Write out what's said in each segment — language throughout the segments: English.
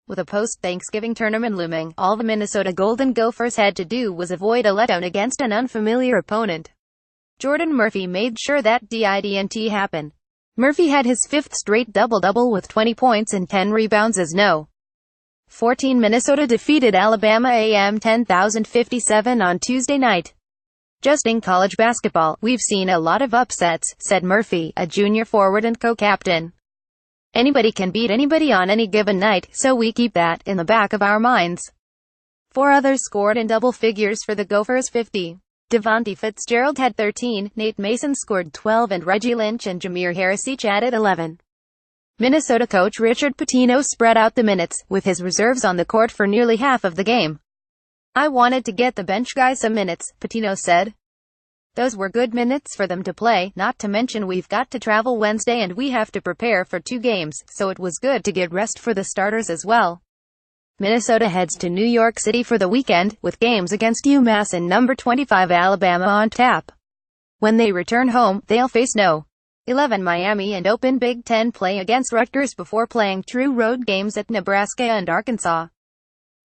With a post-Thanksgiving tournament looming, all the Minnesota Golden Gophers had to do was avoid a letdown against an unfamiliar opponent. Jordan Murphy made sure that didnt happen. Murphy had his fifth straight double-double with 20 points and 10 rebounds as No. 14 Minnesota defeated Alabama A&M 10,057 on Tuesday night. Just in college basketball, we've seen a lot of upsets, said Murphy, a junior forward and co-captain. Anybody can beat anybody on any given night, so we keep that in the back of our minds. Four others scored in double figures for the Gophers: 50. Devontae Fitzgerald had 13, Nate Mason scored 12, and Reggie Lynch and Jameer Harris each added 11. Minnesota coach Richard Pitino spread out the minutes, with his reserves on the court for nearly half of the game. "I wanted to get the bench guys some minutes," Pitino said. "Those were good minutes for them to play, not to mention we've got to travel Wednesday and we have to prepare for 2 games, so it was good to get rest for the starters as well." Minnesota heads to New York City for the weekend, with games against UMass and number 25 Alabama on tap. When they return home, they'll face No. 11 Miami and open Big Ten play against Rutgers before playing true road games at Nebraska and Arkansas.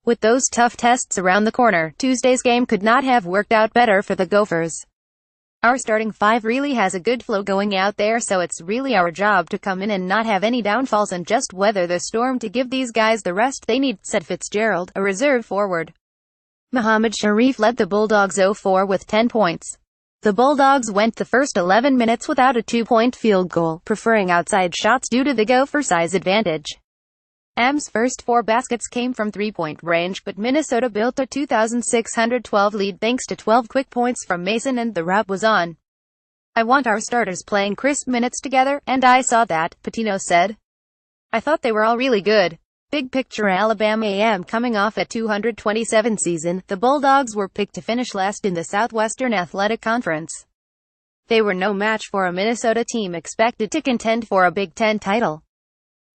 With those tough tests around the corner, Tuesday's game could not have worked out better for the Gophers. "Our starting 5 really has a good flow going out there, so it's really our job to come in and not have any downfalls and just weather the storm to give these guys the rest they need," said Fitzgerald, a reserve forward. Muhammad Sharif led the Bulldogs 0-4 with 10 points. The Bulldogs went the first 11 minutes without a 2-point field goal, preferring outside shots due to the Gopher size advantage. AM's first 4 baskets came from 3-point range, but Minnesota built a 2,612 lead thanks to 12 quick points from Mason, and the rub was on. "I want our starters playing crisp minutes together, and I saw that," Pitino said. "I thought they were all really good." Big picture: Alabama A&M coming off a 227 season, the Bulldogs were picked to finish last in the Southwestern Athletic Conference. They were no match for a Minnesota team expected to contend for a Big Ten title.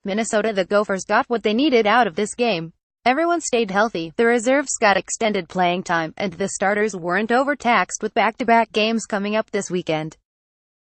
Minnesota: the Gophers got what they needed out of this game. Everyone stayed healthy, the reserves got extended playing time, and the starters weren't overtaxed with back-to-back games coming up this weekend.